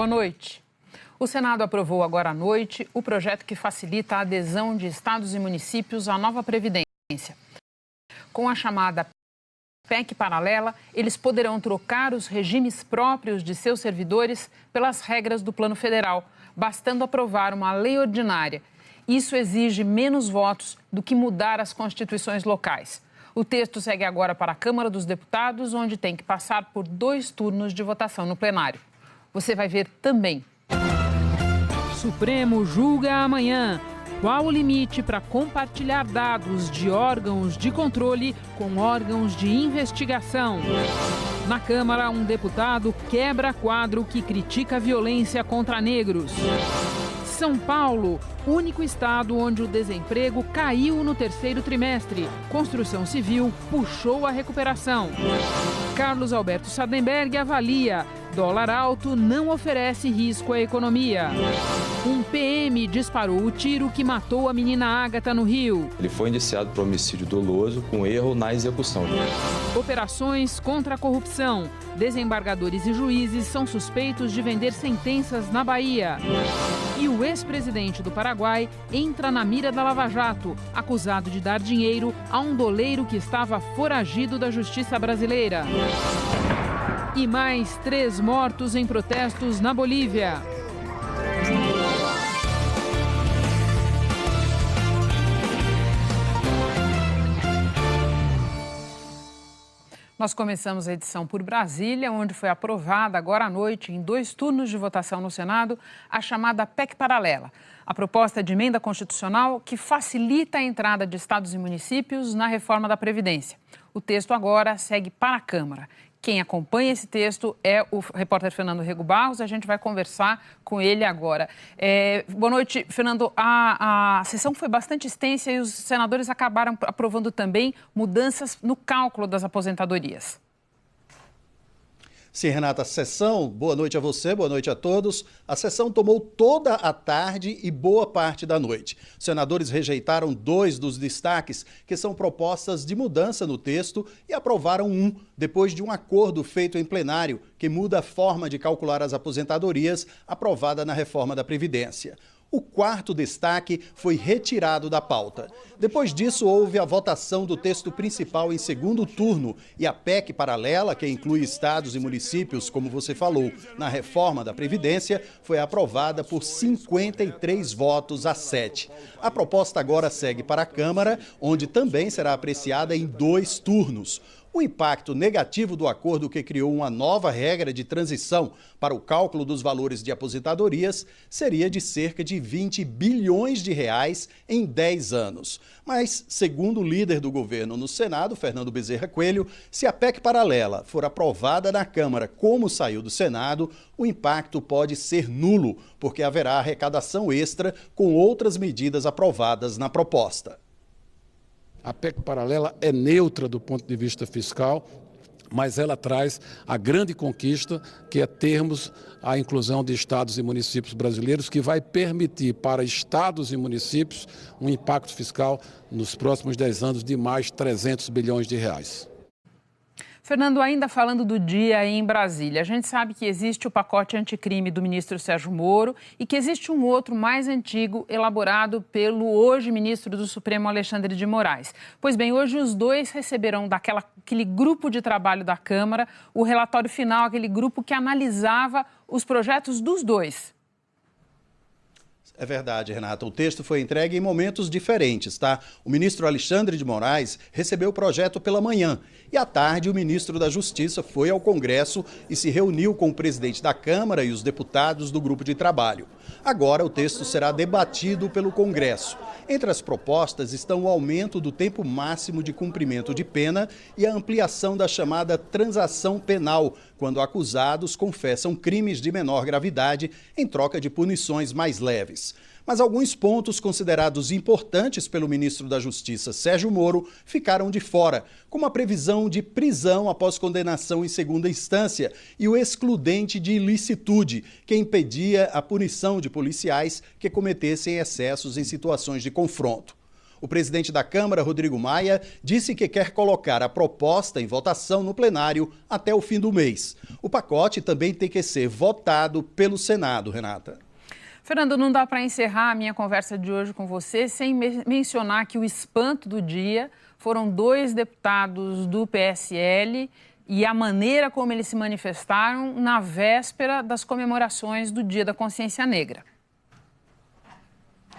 Boa noite. O Senado aprovou agora à noite o projeto que facilita a adesão de estados e municípios à nova Previdência. Com a chamada PEC paralela, eles poderão trocar os regimes próprios de seus servidores pelas regras do Plano Federal, bastando aprovar uma lei ordinária. Isso exige menos votos do que mudar as constituições locais. O texto segue agora para a Câmara dos Deputados, onde tem que passar por 2 turnos de votação no plenário. Você vai ver também. Supremo julga amanhã. Qual o limite para compartilhar dados de órgãos de controle com órgãos de investigação? Na Câmara, um deputado quebra quadro que critica a violência contra negros. São Paulo, único estado onde o desemprego caiu no 3º trimestre. Construção civil puxou a recuperação. Carlos Alberto Sardenberg avalia: dólar alto não oferece risco à economia. Um PM disparou o tiro que matou a menina Ágata no Rio. Ele foi indiciado por homicídio doloso com erro na execução. Operações contra a corrupção. Desembargadores e juízes são suspeitos de vender sentenças na Bahia. E o ex-presidente do Paraguai entra na mira da Lava Jato, acusado de dar dinheiro a um doleiro que estava foragido da justiça brasileira. E mais 3 mortos em protestos na Bolívia. Nós começamos a edição por Brasília, onde foi aprovada agora à noite, em 2 turnos de votação no Senado, a chamada PEC paralela. A proposta de emenda constitucional que facilita a entrada de estados e municípios na reforma da Previdência. O texto agora segue para a Câmara. Quem acompanha esse texto é o repórter Fernando Rego Barros. A gente vai conversar com ele agora. Boa noite, Fernando. A sessão foi bastante extensa e os senadores acabaram aprovando também mudanças no cálculo das aposentadorias. Sim, Renata, a sessão, boa noite a você, boa noite a todos. A sessão tomou toda a tarde e boa parte da noite. Os senadores rejeitaram 2 dos destaques, que são propostas de mudança no texto, e aprovaram 1, depois de um acordo feito em plenário, que muda a forma de calcular as aposentadorias aprovada na reforma da Previdência. O 4º destaque foi retirado da pauta. Depois disso, houve a votação do texto principal em 2º turno e a PEC paralela, que inclui estados e municípios, como você falou, na reforma da Previdência, foi aprovada por 53 votos a 7. A proposta agora segue para a Câmara, onde também será apreciada em 2 turnos. O impacto negativo do acordo, que criou uma nova regra de transição para o cálculo dos valores de aposentadorias, seria de cerca de 20 bilhões de reais em 10 anos. Mas, segundo o líder do governo no Senado, Fernando Bezerra Coelho, se a PEC paralela for aprovada na Câmara como saiu do Senado, o impacto pode ser nulo, porque haverá arrecadação extra com outras medidas aprovadas na proposta. A PEC paralela é neutra do ponto de vista fiscal, mas ela traz a grande conquista, que é termos a inclusão de estados e municípios brasileiros, que vai permitir para estados e municípios um impacto fiscal nos próximos 10 anos de mais 300 bilhões de reais. Fernando, ainda falando do dia aí em Brasília, a gente sabe que existe o pacote anticrime do ministro Sérgio Moro e que existe um outro mais antigo elaborado pelo hoje ministro do Supremo Alexandre de Moraes. Pois bem, hoje os 2 receberão daquele grupo de trabalho da Câmara o relatório final, aquele grupo que analisava os projetos dos 2. É verdade, Renata. O texto foi entregue em momentos diferentes, tá? O ministro Alexandre de Moraes recebeu o projeto pela manhã e à tarde o ministro da Justiça foi ao Congresso e se reuniu com o presidente da Câmara e os deputados do grupo de trabalho. Agora o texto será debatido pelo Congresso. Entre as propostas estão o aumento do tempo máximo de cumprimento de pena e a ampliação da chamada transação penal, quando acusados confessam crimes de menor gravidade em troca de punições mais leves. Mas alguns pontos considerados importantes pelo ministro da Justiça, Sérgio Moro, ficaram de fora, como a previsão de prisão após condenação em segunda instância e o excludente de ilicitude, que impedia a punição de policiais que cometessem excessos em situações de confronto. O presidente da Câmara, Rodrigo Maia, disse que quer colocar a proposta em votação no plenário até o fim do mês. O pacote também tem que ser votado pelo Senado, Renata. Fernando, não dá para encerrar a minha conversa de hoje com você sem mencionar que o espanto do dia foram 2 deputados do PSL e a maneira como eles se manifestaram na véspera das comemorações do Dia da Consciência Negra.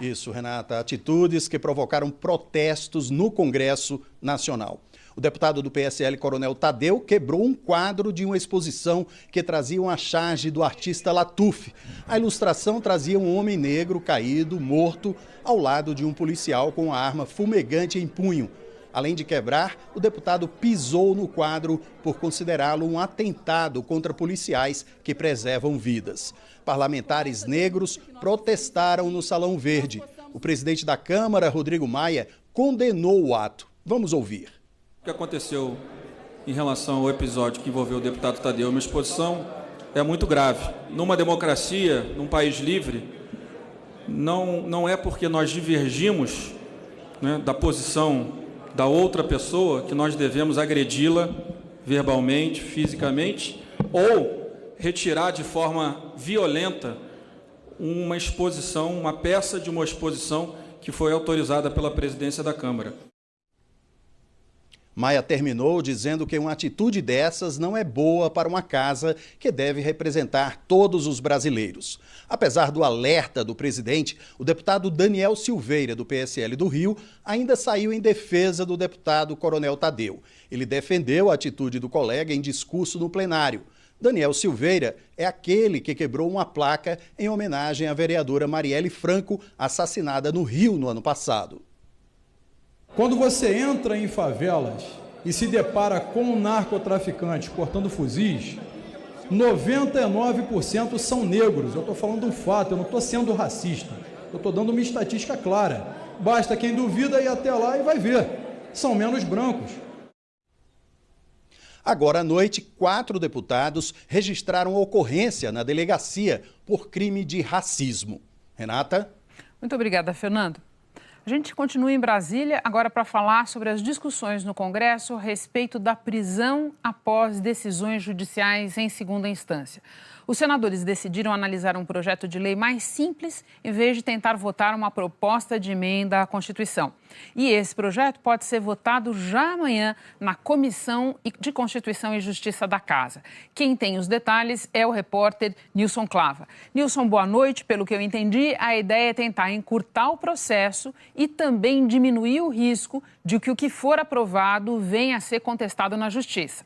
Isso, Renata. Atitudes que provocaram protestos no Congresso Nacional. O deputado do PSL, Coronel Tadeu, quebrou um quadro de uma exposição que trazia uma charge do artista Latuf. A ilustração trazia um homem negro caído, morto, ao lado de um policial com uma arma fumegante em punho. Além de quebrar, o deputado pisou no quadro por considerá-lo um atentado contra policiais que preservam vidas. Parlamentares negros protestaram no Salão Verde. O presidente da Câmara, Rodrigo Maia, condenou o ato. Vamos ouvir. O que aconteceu em relação ao episódio que envolveu o deputado Tadeu, uma exposição, é muito grave. Numa democracia, num país livre, não é porque nós divergimos, né, da posição da outra pessoa que nós devemos agredi-la verbalmente, fisicamente, ou retirar de forma violenta uma exposição, uma peça de uma exposição que foi autorizada pela presidência da Câmara. Maia terminou dizendo que uma atitude dessas não é boa para uma casa que deve representar todos os brasileiros. Apesar do alerta do presidente, o deputado Daniel Silveira, do PSL do Rio, ainda saiu em defesa do deputado Coronel Tadeu. Ele defendeu a atitude do colega em discurso no plenário. Daniel Silveira é aquele que quebrou uma placa em homenagem à vereadora Marielle Franco, assassinada no Rio no ano passado. Quando você entra em favelas e se depara com narcotraficantes portando fuzis, 99% são negros. Eu estou falando um fato, eu não estou sendo racista. Eu estou dando uma estatística clara. Basta quem duvida ir até lá e vai ver. São menos brancos. Agora à noite, 4 deputados registraram ocorrência na delegacia por crime de racismo. Renata? Muito obrigada, Fernando. A gente continua em Brasília agora para falar sobre as discussões no Congresso a respeito da prisão após decisões judiciais em segunda instância. Os senadores decidiram analisar um projeto de lei mais simples em vez de tentar votar uma proposta de emenda à Constituição. E esse projeto pode ser votado já amanhã na Comissão de Constituição e Justiça da Casa. Quem tem os detalhes é o repórter Nilson Clava. Nilson, boa noite. Pelo que eu entendi, a ideia é tentar encurtar o processo e também diminuir o risco de que o que for aprovado venha a ser contestado na Justiça.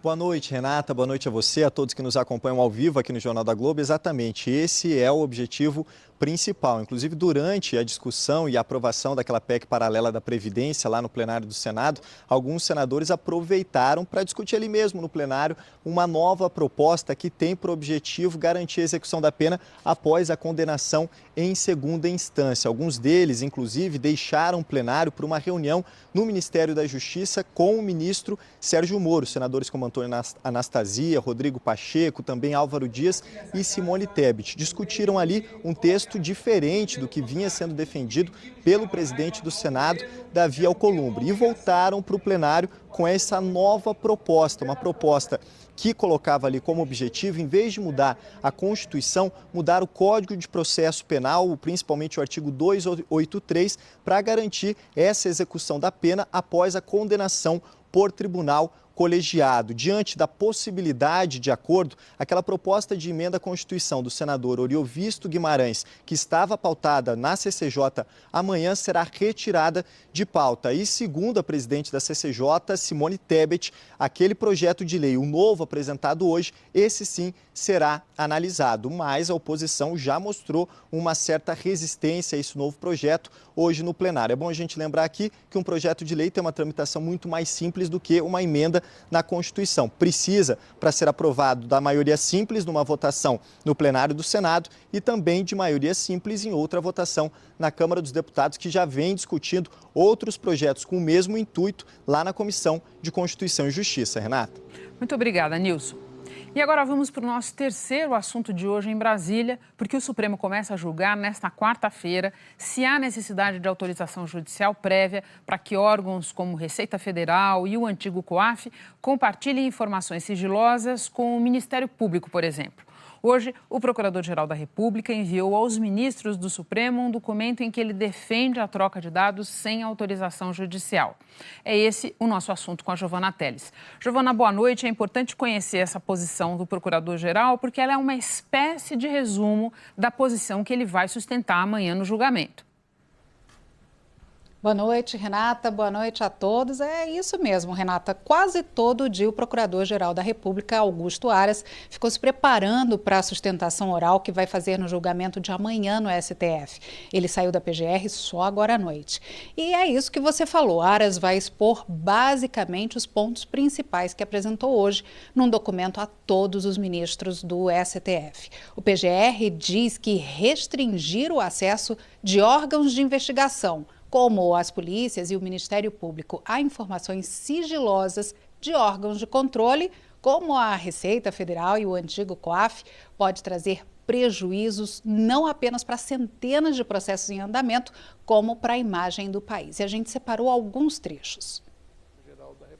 Boa noite, Renata. Boa noite a você, a todos que nos acompanham ao vivo aqui no Jornal da Globo. Exatamente, esse é o objetivo principal. Inclusive, durante a discussão e a aprovação daquela PEC paralela da Previdência lá no plenário do Senado, alguns senadores aproveitaram para discutir ali mesmo no plenário uma nova proposta que tem por objetivo garantir a execução da pena após a condenação em segunda instância. Alguns deles, inclusive, deixaram o plenário para uma reunião no Ministério da Justiça com o ministro Sérgio Moro. Senadores como Antônio Anastasia, Rodrigo Pacheco, também Álvaro Dias e Simone Tebet discutiram ali um texto diferente do que vinha sendo defendido pelo presidente do Senado, Davi Alcolumbre, e voltaram para o plenário com essa nova proposta, uma proposta que colocava ali como objetivo, em vez de mudar a Constituição, mudar o Código de Processo Penal, principalmente o artigo 283, para garantir essa execução da pena após a condenação por tribunal colegiado. Diante da possibilidade de acordo, aquela proposta de emenda à Constituição do senador Oriovisto Guimarães, que estava pautada na CCJ, amanhã será retirada de pauta. E segundo a presidente da CCJ, Simone Tebet, aquele projeto de lei, o novo apresentado hoje, esse sim será analisado. Mas a oposição já mostrou uma certa resistência a esse novo projeto hoje no plenário. É bom a gente lembrar aqui que um projeto de lei tem uma tramitação muito mais simples do que uma emenda na Constituição. Precisa, para ser aprovado, da maioria simples numa votação no plenário do Senado e também de maioria simples em outra votação na Câmara dos Deputados, que já vem discutindo outros projetos com o mesmo intuito lá na Comissão de Constituição e Justiça. Renata. Muito obrigada, Nilson. E agora vamos para o nosso terceiro assunto de hoje em Brasília, porque o Supremo começa a julgar nesta quarta-feira se há necessidade de autorização judicial prévia para que órgãos como Receita Federal e o antigo COAF compartilhem informações sigilosas com o Ministério Público, por exemplo. Hoje, o Procurador-Geral da República enviou aos ministros do Supremo um documento em que ele defende a troca de dados sem autorização judicial. É esse o nosso assunto com a Giovana Teles. Giovana, boa noite. É importante conhecer essa posição do Procurador-Geral porque ela é uma espécie de resumo da posição que ele vai sustentar amanhã no julgamento. Boa noite, Renata. Boa noite a todos. É isso mesmo, Renata. Quase todo dia o Procurador-Geral da República, Augusto Aras, ficou se preparando para a sustentação oral que vai fazer no julgamento de amanhã no STF. Ele saiu da PGR só agora à noite. E é isso que você falou. Aras vai expor basicamente os pontos principais que apresentou hoje num documento a todos os ministros do STF. O PGR diz que restringir o acesso de órgãos de investigação, como as polícias e o Ministério Público, a informações sigilosas de órgãos de controle, como a Receita Federal e o antigo COAF, pode trazer prejuízos não apenas para centenas de processos em andamento, como para a imagem do país. E a gente separou alguns trechos.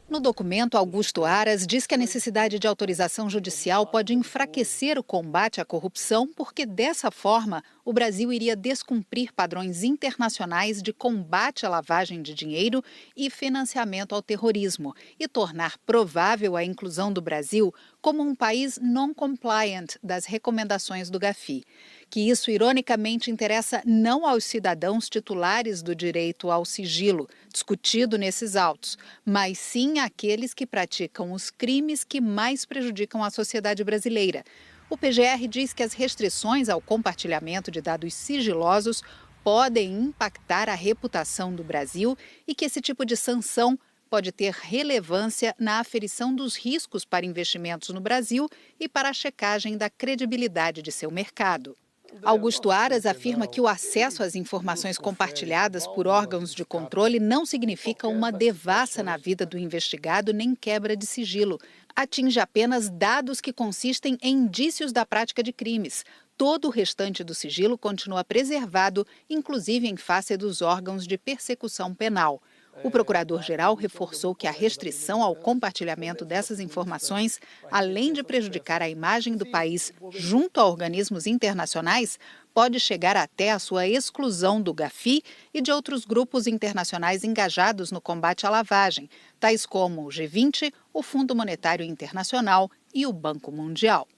No documento, Augusto Aras diz que a necessidade de autorização judicial pode enfraquecer o combate à corrupção, porque dessa forma o Brasil iria descumprir padrões internacionais de combate à lavagem de dinheiro e financiamento ao terrorismo e tornar provável a inclusão do Brasil como um país non-compliant das recomendações do GAFI. Que isso, ironicamente, interessa não aos cidadãos titulares do direito ao sigilo, discutido nesses autos, mas sim àqueles que praticam os crimes que mais prejudicam a sociedade brasileira. O PGR diz que as restrições ao compartilhamento de dados sigilosos podem impactar a reputação do Brasil e que esse tipo de sanção pode ter relevância na aferição dos riscos para investimentos no Brasil e para a checagem da credibilidade de seu mercado. Augusto Aras afirma que o acesso às informações compartilhadas por órgãos de controle não significa uma devassa na vida do investigado nem quebra de sigilo. Atinge apenas dados que consistem em indícios da prática de crimes. Todo o restante do sigilo continua preservado, inclusive em face dos órgãos de persecução penal. O procurador-geral reforçou que a restrição ao compartilhamento dessas informações, além de prejudicar a imagem do país junto a organismos internacionais, pode chegar até a sua exclusão do GAFI e de outros grupos internacionais engajados no combate à lavagem, tais como o G20, o Fundo Monetário Internacional e o Banco Mundial.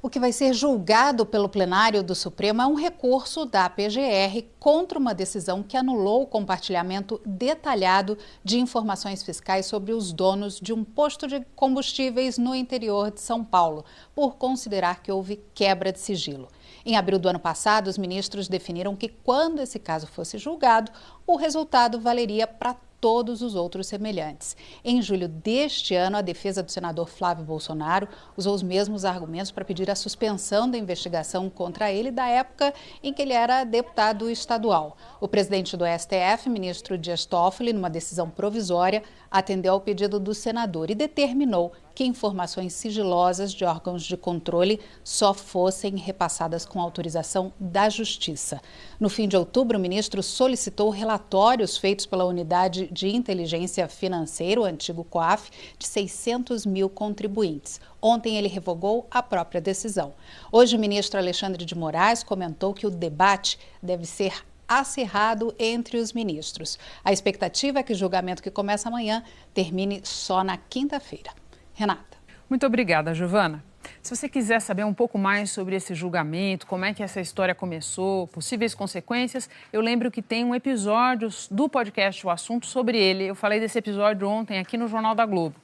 O que vai ser julgado pelo plenário do Supremo é um recurso da PGR contra uma decisão que anulou o compartilhamento detalhado de informações fiscais sobre os donos de um posto de combustíveis no interior de São Paulo, por considerar que houve quebra de sigilo. Em abril do ano passado, os ministros definiram que, quando esse caso fosse julgado, o resultado valeria para todos os outros semelhantes. Em julho deste ano, a defesa do senador Flávio Bolsonaro usou os mesmos argumentos para pedir a suspensão da investigação contra ele da época em que ele era deputado estadual. O presidente do STF, ministro Dias Toffoli, numa decisão provisória, atendeu ao pedido do senador e determinou que informações sigilosas de órgãos de controle só fossem repassadas com autorização da Justiça. No fim de outubro, o ministro solicitou relatórios feitos pela Unidade de Inteligência Financeira, o antigo COAF, de 600 mil contribuintes. Ontem ele revogou a própria decisão. Hoje o ministro Alexandre de Moraes comentou que o debate deve ser acirrado entre os ministros. A expectativa é que o julgamento que começa amanhã termine só na quinta-feira. Renata. Muito obrigada, Giovana. Se você quiser saber um pouco mais sobre esse julgamento, como é que essa história começou, possíveis consequências, eu lembro que tem um episódio do podcast O Assunto sobre ele. Eu falei desse episódio ontem aqui no Jornal da Globo.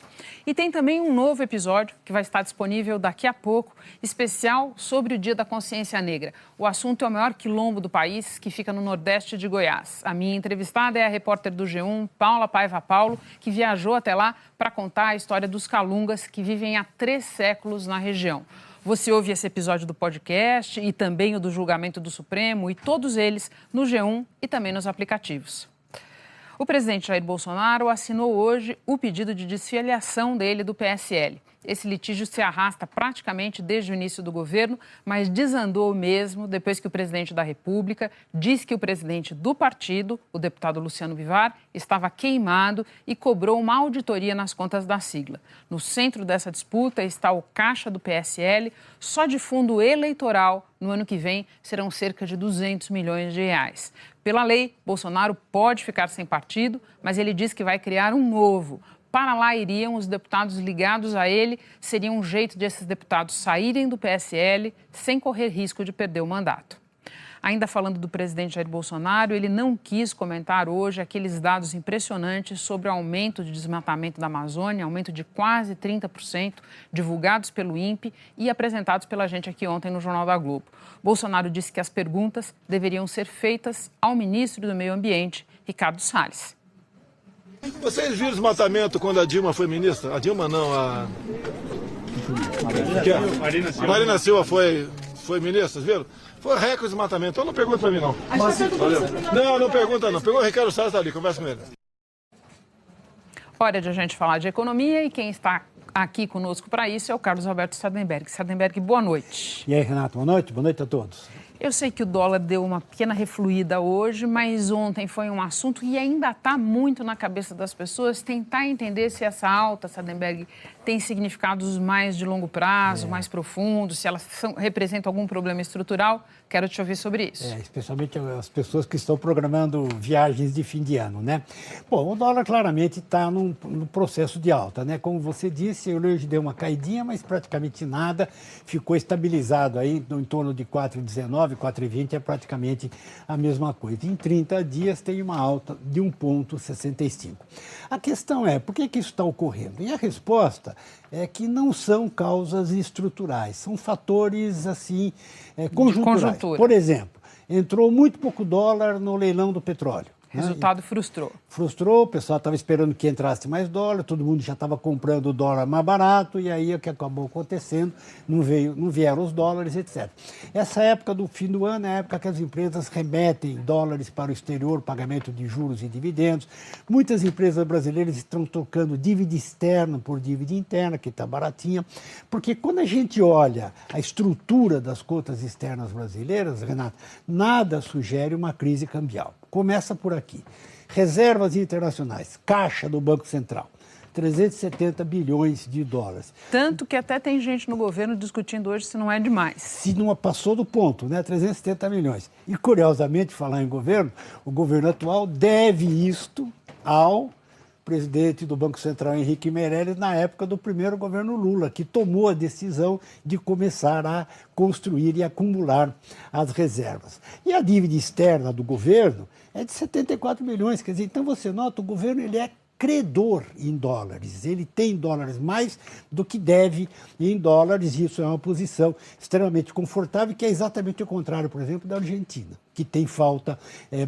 E tem também um novo episódio que vai estar disponível daqui a pouco, especial sobre o Dia da Consciência Negra. O Assunto é o maior quilombo do país, que fica no nordeste de Goiás. A minha entrevistada é a repórter do G1, Paula Paiva Paulo, que viajou até lá para contar a história dos calungas que vivem há 3 séculos na região. Você ouve esse episódio do podcast e também o do julgamento do Supremo e todos eles no G1 e também nos aplicativos. O presidente Jair Bolsonaro assinou hoje o pedido de desfiliação dele do PSL. Esse litígio se arrasta praticamente desde o início do governo, mas desandou mesmo depois que o presidente da República disse que o presidente do partido, o deputado Luciano Bivar, estava queimado e cobrou uma auditoria nas contas da sigla. No centro dessa disputa está o caixa do PSL. Só de fundo eleitoral, no ano que vem, serão cerca de 200 milhões de reais. Pela lei, Bolsonaro pode ficar sem partido, mas ele diz que vai criar um novo. Para lá iriam os deputados ligados a ele, seria um jeito de esses deputados saírem do PSL sem correr risco de perder o mandato. Ainda falando do presidente Jair Bolsonaro, ele não quis comentar hoje aqueles dados impressionantes sobre o aumento de desmatamento da Amazônia, aumento de quase 30%, divulgados pelo INPE e apresentados pela gente aqui ontem no Jornal da Globo. Bolsonaro disse que as perguntas deveriam ser feitas ao ministro do Meio Ambiente, Ricardo Salles. Vocês viram o desmatamento quando a Dilma foi ministra? A Dilma não, a Marina Silva foi ministra, vocês viram? Foi recorde de desmatamento, então não pergunta pra mim não. Não pergunta não. Pegou o Ricardo Salles, tá ali, conversa com ele. Hora de a gente falar de economia e quem está aqui conosco para isso é o Carlos Alberto Sardenberg. Sardenberg, boa noite. E aí, Renato, boa noite a todos. Eu sei que o dólar deu uma pequena refluída hoje, mas ontem foi um assunto e ainda está muito na cabeça das pessoas tentar entender se essa alta, Sardenberg, tem significados mais de longo prazo, mais profundos, se elas representam algum problema estrutural. Quero te ouvir sobre isso. Especialmente as pessoas que estão programando viagens de fim de ano, né? Bom, o dólar claramente está no processo de alta, né? Como você disse, hoje deu uma caidinha, mas praticamente nada, ficou estabilizado aí em torno de 4,19, 4,20 é praticamente a mesma coisa. Em 30 dias tem uma alta de 1,65. A questão é, por que isso está ocorrendo? E a resposta é que não são causas estruturais, são fatores assim conjunturais. Por exemplo, entrou muito pouco dólar no leilão do petróleo. Resultado frustrou. Frustrou, o pessoal estava esperando que entrasse mais dólar, todo mundo já estava comprando o dólar mais barato, e aí o que acabou acontecendo, não vieram os dólares, etc. Essa época do fim do ano é a época que as empresas remetem dólares para o exterior, pagamento de juros e dividendos. Muitas empresas brasileiras estão trocando dívida externa por dívida interna, que está baratinha, porque quando a gente olha a estrutura das contas externas brasileiras, Renato, nada sugere uma crise cambial. Começa por aqui. Reservas internacionais, caixa do Banco Central, 370 bilhões de dólares. Tanto que até tem gente no governo discutindo hoje se não é demais. Se não passou do ponto, né? 370 milhões. E, curiosamente, falar em governo, o governo atual deve isto ao presidente do Banco Central, Henrique Meirelles, na época do primeiro governo Lula, que tomou a decisão de começar a construir e acumular as reservas. E a dívida externa do governo é de 74 milhões, quer dizer, então você nota, o governo ele é credor em dólares, ele tem dólares mais do que deve em dólares, e isso é uma posição extremamente confortável, que é exatamente o contrário, por exemplo, da Argentina, que tem falta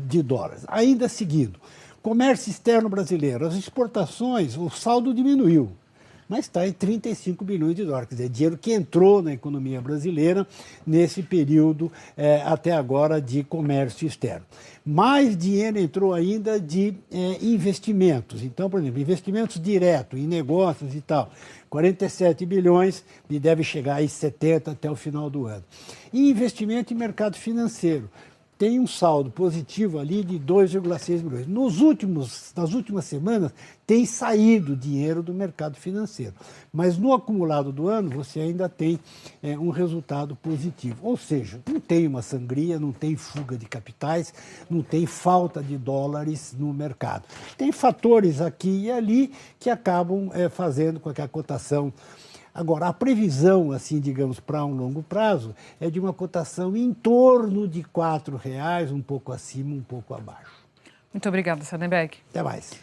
de dólares. Ainda seguindo, comércio externo brasileiro, as exportações, o saldo diminuiu, mas está em 35 bilhões de dólares, quer dizer, dinheiro que entrou na economia brasileira nesse período até agora de comércio externo. Mais dinheiro entrou ainda de investimentos. Então, por exemplo, investimentos diretos em negócios e tal, 47 bilhões e deve chegar a 70 até o final do ano. E investimento em mercado financeiro. Tem um saldo positivo ali de 2,6 bilhões. Nas últimas semanas, tem saído dinheiro do mercado financeiro. Mas no acumulado do ano, você ainda tem um resultado positivo. Ou seja, não tem uma sangria, não tem fuga de capitais, não tem falta de dólares no mercado. Tem fatores aqui e ali que acabam fazendo com que a cotação... Agora, a previsão, assim, digamos, para um longo prazo, é de uma cotação em torno de R$ 4,00, um pouco acima, um pouco abaixo. Muito obrigada, Sardenberg. Até mais.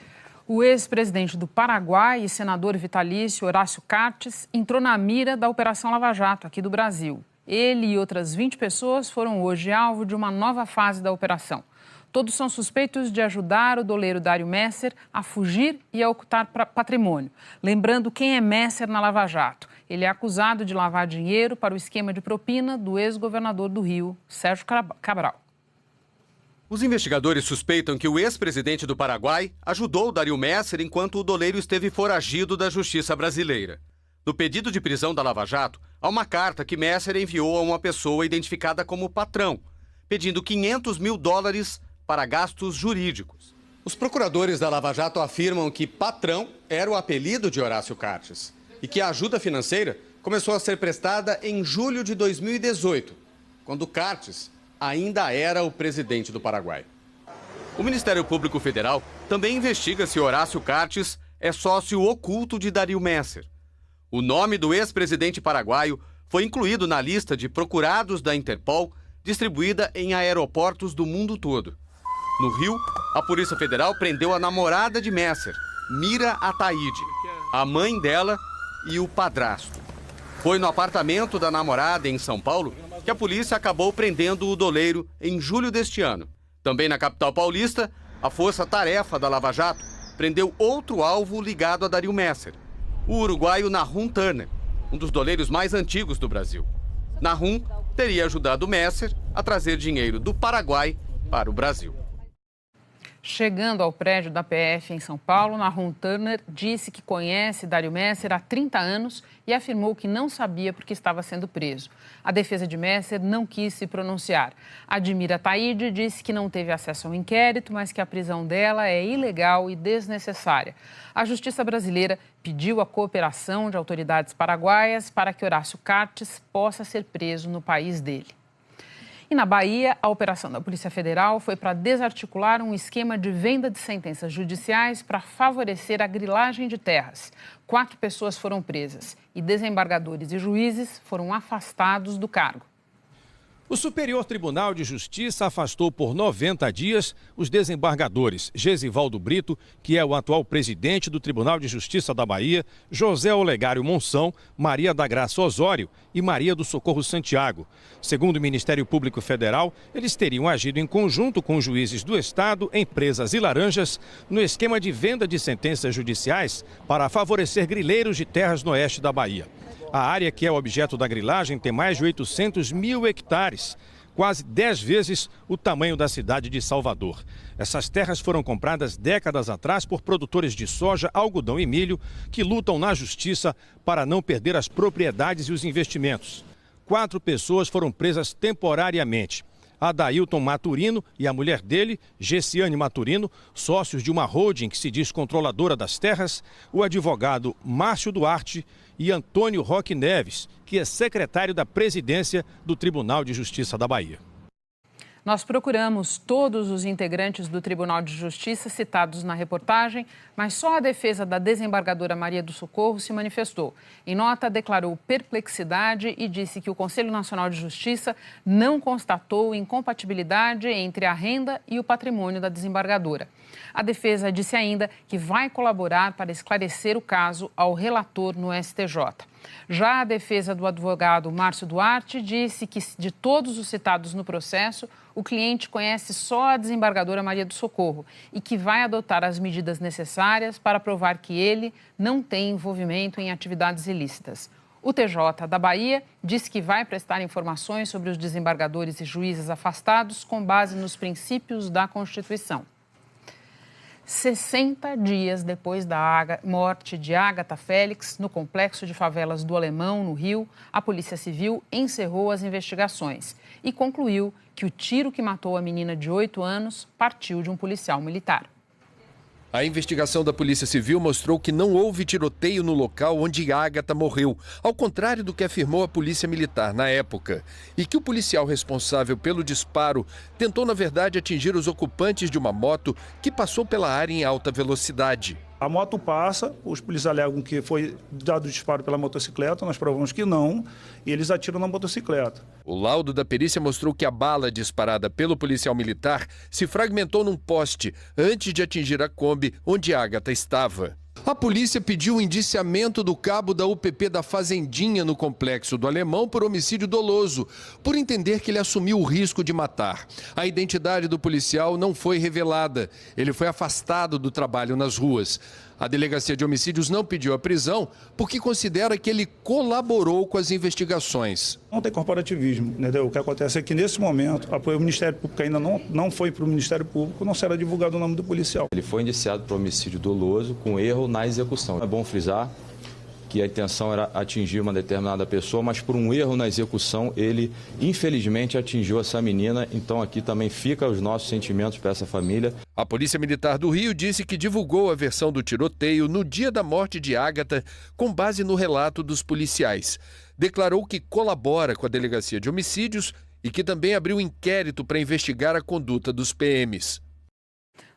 O ex-presidente do Paraguai e senador vitalício Horácio Cartes entrou na mira da Operação Lava Jato, aqui do Brasil. Ele e outras 20 pessoas foram hoje alvo de uma nova fase da operação. Todos são suspeitos de ajudar o doleiro Dário Messer a fugir e a ocultar patrimônio. Lembrando quem é Messer na Lava Jato. Ele é acusado de lavar dinheiro para o esquema de propina do ex-governador do Rio, Sérgio Cabral. Os investigadores suspeitam que o ex-presidente do Paraguai ajudou Dario Messer enquanto o doleiro esteve foragido da justiça brasileira. No pedido de prisão da Lava Jato, há uma carta que Messer enviou a uma pessoa identificada como patrão, pedindo $500 mil para gastos jurídicos. Os procuradores da Lava Jato afirmam que patrão era o apelido de Horácio Cartes e que a ajuda financeira começou a ser prestada em julho de 2018, quando Cartes ainda era o presidente do Paraguai. O Ministério Público Federal também investiga se Horácio Cartes é sócio oculto de Dario Messer. O nome do ex-presidente paraguaio foi incluído na lista de procurados da Interpol, distribuída em aeroportos do mundo todo. No Rio, a Polícia Federal prendeu a namorada de Messer, Mira Ataíde, a mãe dela e o padrasto. Foi no apartamento da namorada, em São Paulo, que a polícia acabou prendendo o doleiro em julho deste ano. Também na capital paulista, a força-tarefa da Lava Jato prendeu outro alvo ligado a Dario Messer, o uruguaio Nahum Turner, um dos doleiros mais antigos do Brasil. Nahum teria ajudado Messer a trazer dinheiro do Paraguai para o Brasil. Chegando ao prédio da PF em São Paulo, Nahum Turner disse que conhece Dario Messer há 30 anos e afirmou que não sabia porque estava sendo preso. A defesa de Messer não quis se pronunciar. Admira Taide disse que não teve acesso ao inquérito, mas que a prisão dela é ilegal e desnecessária. A Justiça brasileira pediu a cooperação de autoridades paraguaias para que Horácio Cartes possa ser preso no país dele. E na Bahia, a operação da Polícia Federal foi para desarticular um esquema de venda de sentenças judiciais para favorecer a grilagem de terras. 4 pessoas foram presas e desembargadores e juízes foram afastados do cargo. O Superior Tribunal de Justiça afastou por 90 dias os desembargadores Gesivaldo Brito, que é o atual presidente do Tribunal de Justiça da Bahia, José Olegário Monção, Maria da Graça Osório e Maria do Socorro Santiago. Segundo o Ministério Público Federal, eles teriam agido em conjunto com juízes do Estado, empresas e laranjas no esquema de venda de sentenças judiciais para favorecer grileiros de terras no oeste da Bahia. A área que é objeto da grilagem tem mais de 800 mil hectares, quase 10 vezes o tamanho da cidade de Salvador. Essas terras foram compradas décadas atrás por produtores de soja, algodão e milho que lutam na justiça para não perder as propriedades e os investimentos. 4 pessoas foram presas temporariamente. Adailton Maturino e a mulher dele, Gessiane Maturino, sócios de uma holding que se diz controladora das terras, o advogado Márcio Duarte e Antônio Roque Neves, que é secretário da presidência do Tribunal de Justiça da Bahia. Nós procuramos todos os integrantes do Tribunal de Justiça citados na reportagem, mas só a defesa da desembargadora Maria do Socorro se manifestou. Em nota, declarou perplexidade e disse que o Conselho Nacional de Justiça não constatou incompatibilidade entre a renda e o patrimônio da desembargadora. A defesa disse ainda que vai colaborar para esclarecer o caso ao relator no STJ. Já a defesa do advogado Márcio Duarte disse que, de todos os citados no processo, o cliente conhece só a desembargadora Maria do Socorro e que vai adotar as medidas necessárias para provar que ele não tem envolvimento em atividades ilícitas. O TJ da Bahia disse que vai prestar informações sobre os desembargadores e juízes afastados com base nos princípios da Constituição. 60 dias depois da morte de Ágata Félix, no complexo de favelas do Alemão, no Rio, a Polícia Civil encerrou as investigações e concluiu que o tiro que matou a menina de 8 anos partiu de um policial militar. A investigação da Polícia Civil mostrou que não houve tiroteio no local onde Ágata morreu, ao contrário do que afirmou a Polícia Militar na época, e que o policial responsável pelo disparo tentou, na verdade, atingir os ocupantes de uma moto que passou pela área em alta velocidade. A moto passa, os policiais alegam que foi dado o disparo pela motocicleta, nós provamos que não, e eles atiram na motocicleta. O laudo da perícia mostrou que a bala disparada pelo policial militar se fragmentou num poste antes de atingir a Kombi onde Ágata estava. A polícia pediu o indiciamento do cabo da UPP da Fazendinha no Complexo do Alemão por homicídio doloso, por entender que ele assumiu o risco de matar. A identidade do policial não foi revelada. Ele foi afastado do trabalho nas ruas. A Delegacia de Homicídios não pediu a prisão porque considera que ele colaborou com as investigações. Não tem corporativismo, entendeu? O que acontece é que, nesse momento, o Ministério Público ainda não foi para o Ministério Público, não será divulgado o nome do policial. Ele foi indiciado por homicídio doloso com erro na execução. É bom frisar que a intenção era atingir uma determinada pessoa, mas por um erro na execução, ele infelizmente atingiu essa menina. Então aqui também fica os nossos sentimentos para essa família. A Polícia Militar do Rio disse que divulgou a versão do tiroteio no dia da morte de Ágata com base no relato dos policiais. Declarou que colabora com a Delegacia de Homicídios e que também abriu inquérito para investigar a conduta dos PMs.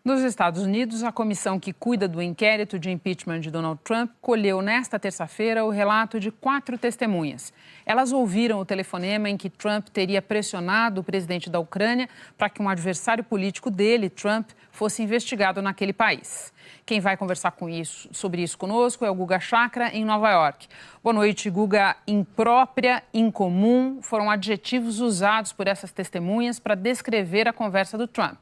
Nos Estados Unidos, a comissão que cuida do inquérito de impeachment de Donald Trump colheu nesta terça-feira o relato de 4 testemunhas. Elas ouviram o telefonema em que Trump teria pressionado o presidente da Ucrânia para que um adversário político dele, Trump, fosse investigado naquele país. Quem vai conversar sobre isso conosco é o Guga Chakra, em Nova York. Boa noite, Guga. Imprópria, incomum, foram adjetivos usados por essas testemunhas para descrever a conversa do Trump.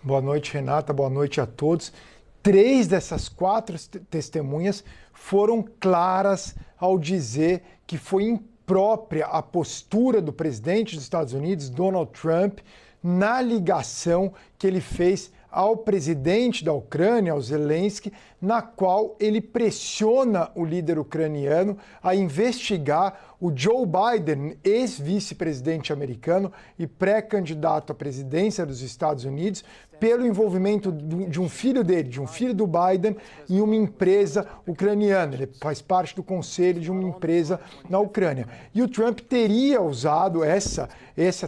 Boa noite, Renata. Boa noite a todos. 3 dessas 4 testemunhas foram claras ao dizer que foi imprópria a postura do presidente dos Estados Unidos, Donald Trump, na ligação que ele fez ao presidente da Ucrânia, ao Zelensky, na qual ele pressiona o líder ucraniano a investigar o Joe Biden, ex-vice-presidente americano e pré-candidato à presidência dos Estados Unidos, pelo envolvimento de um filho dele, de um filho do Biden, em uma empresa ucraniana. Ele faz parte do conselho de uma empresa na Ucrânia. E o Trump teria usado essa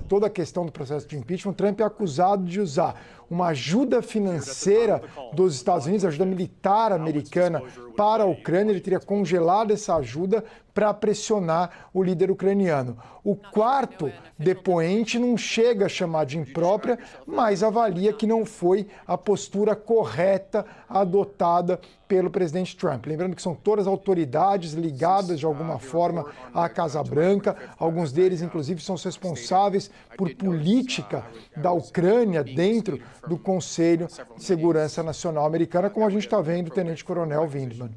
toda a questão do processo de impeachment. O Trump é acusado de usar uma ajuda financeira dos Estados Unidos, ajuda militar americana para a Ucrânia. Ele teria congelado essa ajuda para pressionar o líder ucraniano. O 4º depoente não chega a chamar de imprópria, mas avalia que não foi a postura correta adotada pelo presidente Trump. Lembrando que são todas autoridades ligadas de alguma forma à Casa Branca. Alguns deles, inclusive, são responsáveis por política da Ucrânia dentro do Conselho de Segurança Nacional Americana, como a gente está vendo o tenente-coronel Vindman.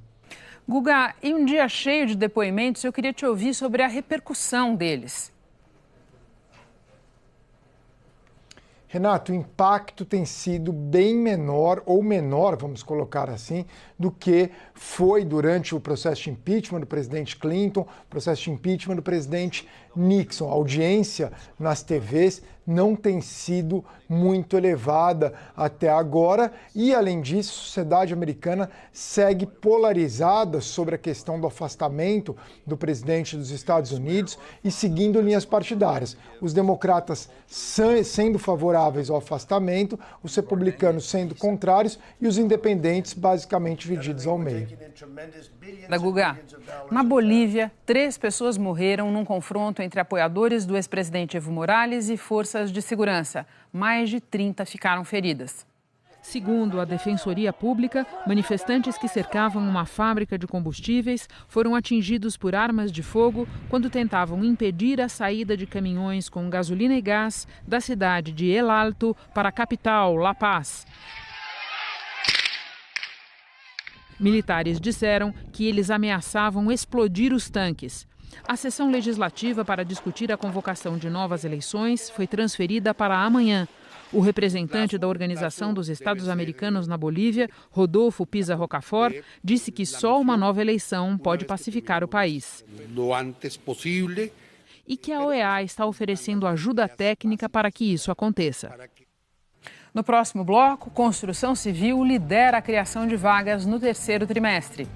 Guga, em um dia cheio de depoimentos, eu queria te ouvir sobre a repercussão deles. Renato, o impacto tem sido bem menor, ou menor, vamos colocar assim, do que foi durante o processo de impeachment do presidente Clinton, processo de impeachment do presidente Nixon. A audiência nas TVs não tem sido muito elevada até agora e, além disso, a sociedade americana segue polarizada sobre a questão do afastamento do presidente dos Estados Unidos e seguindo linhas partidárias. Os democratas sendo favoráveis ao afastamento, os republicanos sendo contrários e os independentes basicamente divididos ao meio. Da Guga, na Bolívia, 3 pessoas morreram num confronto entre apoiadores do ex-presidente Evo Morales e forças de segurança. Mais de 30 ficaram feridas. Segundo a Defensoria Pública, manifestantes que cercavam uma fábrica de combustíveis foram atingidos por armas de fogo quando tentavam impedir a saída de caminhões com gasolina e gás da cidade de El Alto para a capital, La Paz. Militares disseram que eles ameaçavam explodir os tanques. A sessão legislativa para discutir a convocação de novas eleições foi transferida para amanhã. O representante da Organização dos Estados Americanos na Bolívia, Rodolfo Pisa Rocafort, disse que só uma nova eleição pode pacificar o país. E que a OEA está oferecendo ajuda técnica para que isso aconteça. No próximo bloco, construção civil lidera a criação de vagas no 3º trimestre.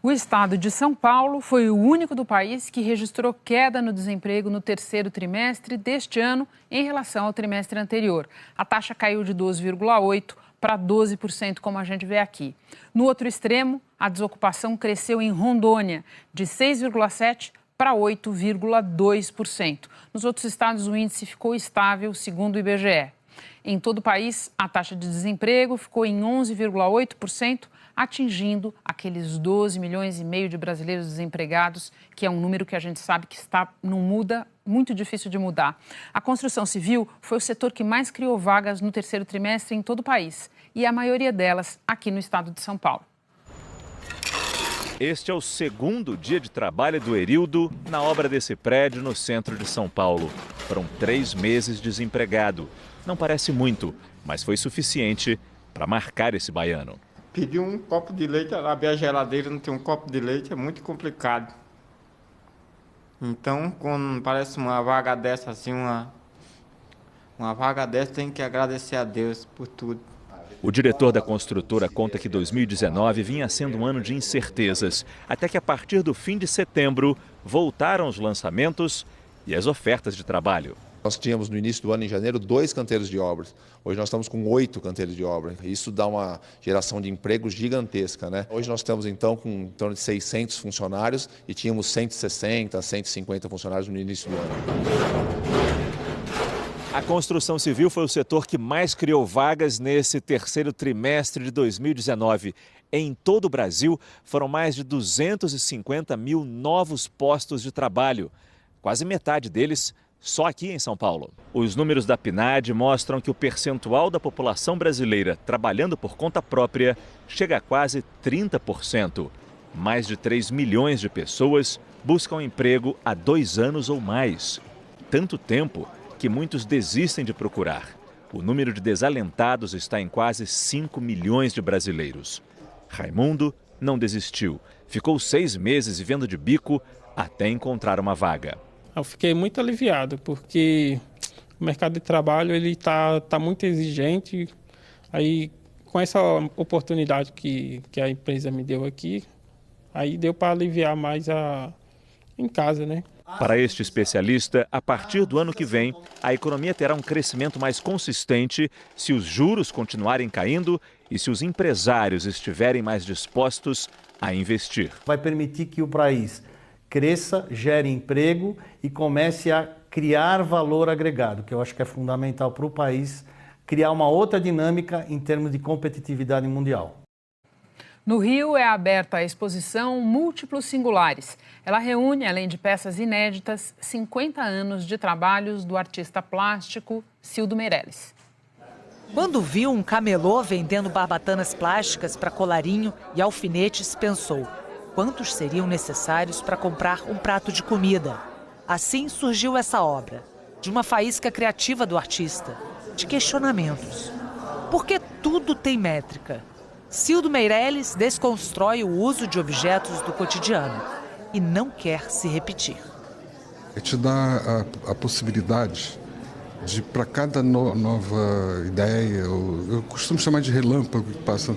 O estado de São Paulo foi o único do país que registrou queda no desemprego no 3º trimestre deste ano em relação ao trimestre anterior. A taxa caiu de 12,8% para 12%, como a gente vê aqui. No outro extremo, a desocupação cresceu em Rondônia, de 6,7% para 8,2%. Nos outros estados, o índice ficou estável, segundo o IBGE. Em todo o país, a taxa de desemprego ficou em 11,8%, atingindo aqueles 12 milhões e meio de brasileiros desempregados, que é um número que a gente sabe que não muda muito difícil de mudar. A construção civil foi o setor que mais criou vagas no terceiro trimestre em todo o país, e a maioria delas aqui no estado de São Paulo. Este é o segundo dia de trabalho do Erildo na obra desse prédio no centro de São Paulo. Foram 3 meses desempregado. Não parece muito, mas foi suficiente para marcar esse baiano. Pedi um copo de leite, abrir a geladeira, não tem um copo de leite, é muito complicado. Então, quando aparece uma vaga dessa, assim, uma vaga dessa, tem que agradecer a Deus por tudo. O diretor da construtora conta que 2019 vinha sendo um ano de incertezas, até que a partir do fim de setembro voltaram os lançamentos e as ofertas de trabalho. Nós tínhamos no início do ano, em janeiro, 2 canteiros de obras. Hoje nós estamos com 8 canteiros de obra. Isso dá uma geração de emprego gigantesca, né? Hoje nós estamos então com em torno de 600 funcionários e tínhamos 160, 150 funcionários no início do ano. A construção civil foi o setor que mais criou vagas nesse terceiro trimestre de 2019. Em todo o Brasil, foram mais de 250 mil novos postos de trabalho. Quase metade deles só aqui em São Paulo. Os números da PNAD mostram que o percentual da população brasileira trabalhando por conta própria chega a quase 30%. Mais de 3 milhões de pessoas buscam emprego há 2 anos ou mais. Tanto tempo que muitos desistem de procurar. O número de desalentados está em quase 5 milhões de brasileiros. Raimundo não desistiu. Ficou 6 meses vivendo de bico até encontrar uma vaga. Eu fiquei muito aliviado, porque o mercado de trabalho ele tá muito exigente. Aí, com essa oportunidade que a empresa me deu aqui, aí deu para aliviar mais em casa, né? Para este especialista, a partir do ano que vem, a economia terá um crescimento mais consistente se os juros continuarem caindo e se os empresários estiverem mais dispostos a investir. Vai permitir que o país cresça, gere emprego e comece a criar valor agregado, que eu acho que é fundamental para o país criar uma outra dinâmica em termos de competitividade mundial. No Rio é aberta a exposição Múltiplos Singulares. Ela reúne, além de peças inéditas, 50 anos de trabalhos do artista plástico Cildo Meirelles. Quando viu um camelô vendendo barbatanas plásticas para colarinho e alfinetes, pensou: quantos seriam necessários para comprar um prato de comida? Assim surgiu essa obra, de uma faísca criativa do artista, de questionamentos. Por que tudo tem métrica? Cildo Meirelles desconstrói o uso de objetos do cotidiano e não quer se repetir. Te dá a possibilidade de, para cada nova ideia, eu costumo chamar de relâmpago que passa,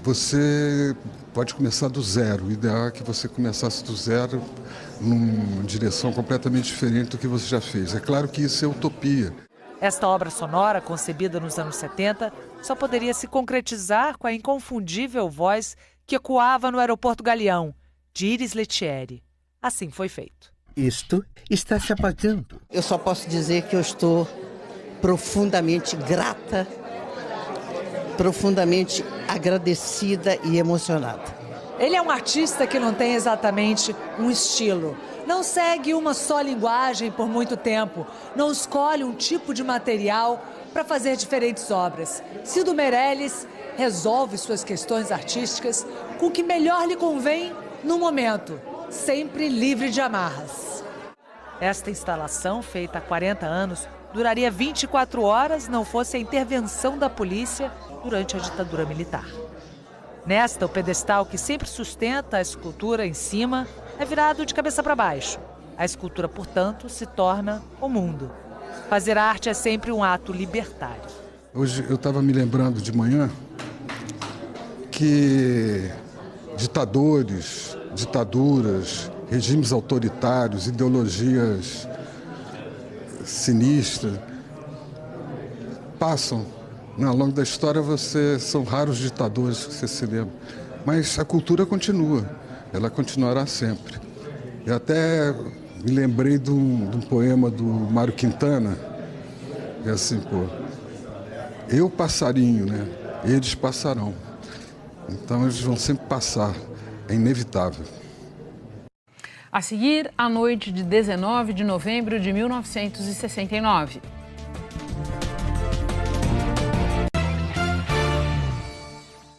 você pode começar do zero. O ideal é que você começasse do zero numa direção completamente diferente do que você já fez. É claro que isso é utopia. Esta obra sonora, concebida nos anos 70, só poderia se concretizar com a inconfundível voz que ecoava no aeroporto Galeão, de Iris Lettieri. Assim foi feito. Isto está se apagando. Eu só posso dizer que eu estou profundamente grata, profundamente agradecida e emocionada. Ele é um artista que não tem exatamente um estilo. Não segue uma só linguagem por muito tempo. Não escolhe um tipo de material para fazer diferentes obras. Cildo Meirelles resolve suas questões artísticas com o que melhor lhe convém no momento, sempre livre de amarras. Esta instalação, feita há 40 anos, duraria 24 horas não fosse a intervenção da polícia durante a ditadura militar. Nesta, o pedestal que sempre sustenta a escultura em cima é virado de cabeça para baixo. A escultura, portanto, se torna o mundo. Fazer arte é sempre um ato libertário. Hoje eu estava me lembrando de manhã que ditadores, ditaduras, regimes autoritários, ideologias sinistras passam. Ao longo da história são raros ditadores que você se lembra. Mas a cultura continua, ela continuará sempre. Eu até me lembrei de um poema do Mário Quintana, que é assim, eu passarinho, né? Eles passarão. Então eles vão sempre passar, é inevitável. A seguir, a noite de 19 de novembro de 1969.